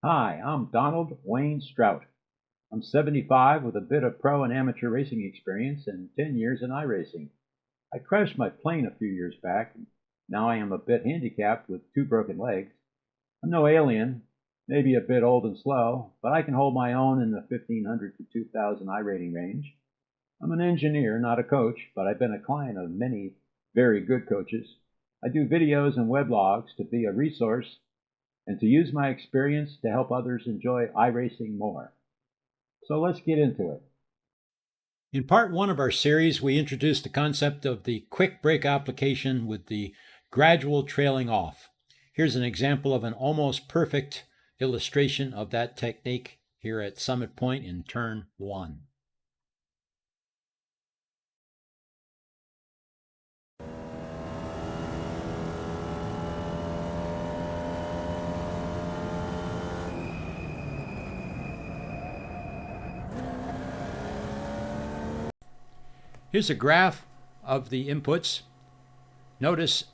Hi, I'm Donald Wayne Strout. I'm 75 with a bit of pro and amateur racing experience and 10 years in iRacing. I crashed my plane a few years back, and now I am a bit handicapped with two broken legs. I'm no alien, maybe a bit old and slow, but I can hold my own in the 1500 to 2000 iRating range. I'm an engineer, not a coach, but I've been a client of many very good coaches. I do videos and weblogs to be a resource and to use my experience to help others enjoy iRacing more. So let's get into it. In part one of our series, we introduced the concept of the quick break application with the gradual trailing off. Here's an example of an almost perfect illustration of that technique here at Summit Point in turn 1. Here's a graph of the inputs. Notice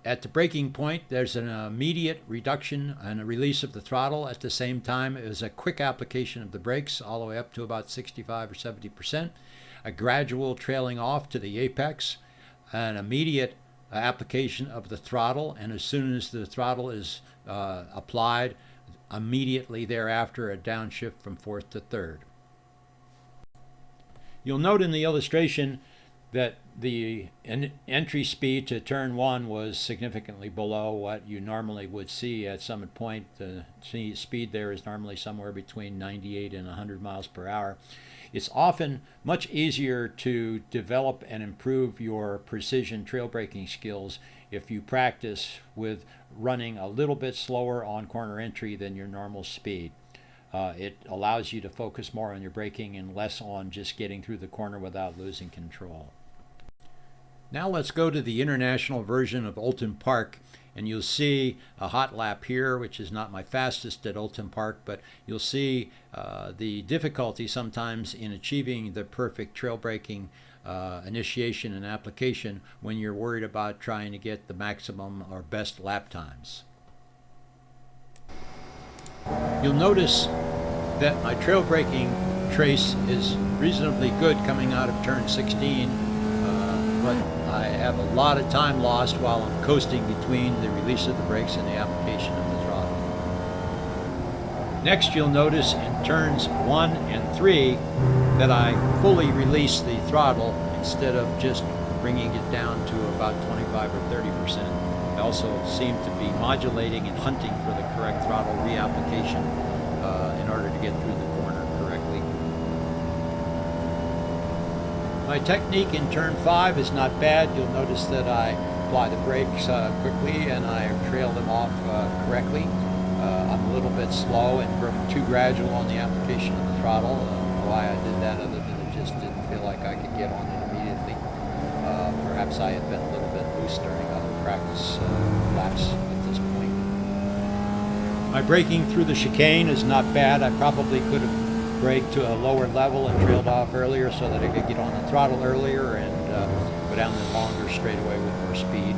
at the braking point, there's an immediate reduction and a release of the throttle at the same time as a quick application of the brakes all the way up to about 65 or 70%, a gradual trailing off to the apex, an immediate application of the throttle, and as soon as the throttle is applied, immediately thereafter a downshift from fourth to third. You'll note in the illustration that the entry speed to turn 1 was significantly below what you normally would see at Summit Point. The speed there is normally somewhere between 98 and 100 miles per hour. It's often much easier to develop and improve your precision trail braking skills if you practice with running a little bit slower on corner entry than your normal speed. It allows you to focus more on your braking and less on just getting through the corner without losing control. Now let's go to the international version of Oulton Park, and you'll see a hot lap here, which is not my fastest at Oulton Park, but you'll see the difficulty sometimes in achieving the perfect trail braking initiation and application when you're worried about trying to get the maximum or best lap times. You'll notice that my trail braking trace is reasonably good coming out of turn 16, but I have a lot of time lost while I'm coasting between the release of the brakes and the application of the throttle. Next, you'll notice in turns 1 and 3 that I fully release the throttle instead of just bringing it down to about 25 or 30%. I also seem to be modulating and hunting for the correct throttle reapplication in order to get through the corner correctly. My technique in turn 5 is not bad. You'll notice that I apply the brakes quickly and I trail them off correctly. I'm a little bit slow and too gradual on the application of the throttle. I don't know why I did that other than it just didn't feel like I could get on it immediately. Perhaps I had been a little bit loose during other practice laps at this point. My braking through the chicane is not bad. I probably could have braked to a lower level and trailed off earlier so that I could get on the throttle earlier and go down the longer straightaway with more speed.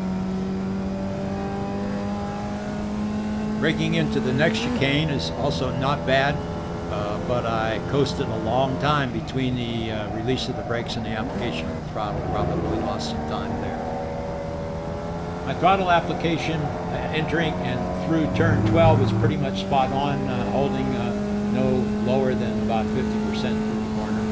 Braking into the next chicane is also not bad, but I coasted a long time between the release of the brakes and the application of the throttle. Probably lost some time there. My throttle application entering and through turn 12 is pretty much spot on, holding no lower than about 50% through the corner.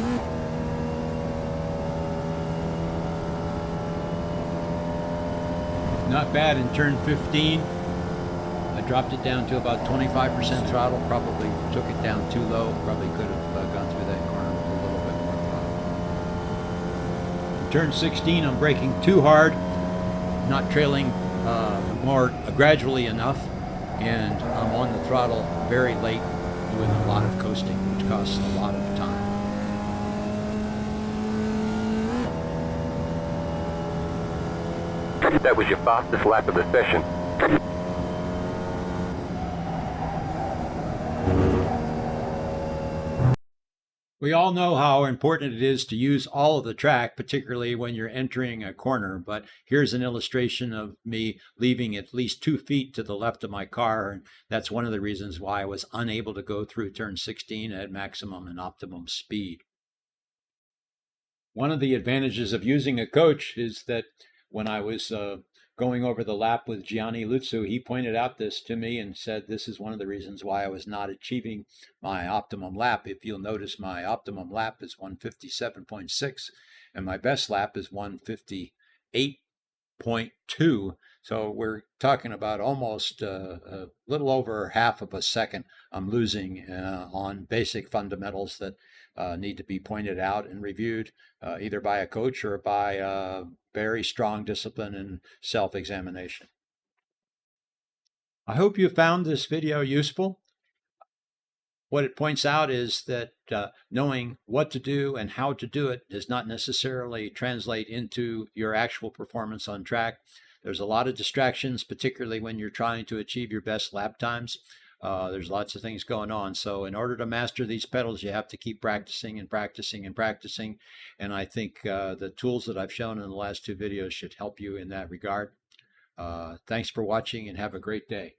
Not bad in turn 15. I dropped it down to about 25% throttle, probably took it down too low, probably could have gone through that corner with a little bit more throttle. In turn 16, I'm braking too hard, not trailing more gradually enough, and I'm on the throttle very late doing a lot of coasting, which costs a lot of time. That was your fastest lap of the session. We all know how important it is to use all of the track, particularly when you're entering a corner, but here's an illustration of me leaving at least 2 feet to the left of my car, and that's one of the reasons why I was unable to go through turn 16 at maximum and optimum speed. One of the advantages of using a coach is that when I was going over the lap with Gianni Luzzu, he pointed out this to me and said this is one of the reasons why I was not achieving my optimum lap. If you'll notice, my optimum lap is 157.6 and my best lap is 158.2. So we're talking about almost a little over half of a second I'm losing on basic fundamentals that need to be pointed out and reviewed either by a coach or by very strong discipline and self-examination. I hope you found this video useful. What it points out is that knowing what to do and how to do it does not necessarily translate into your actual performance on track. There's a lot of distractions, particularly when you're trying to achieve your best lap times. There's lots of things going on. So in order to master these pedals, you have to keep practicing and practicing and practicing. And I think the tools that I've shown in the last 2 videos should help you in that regard. Thanks for watching and have a great day.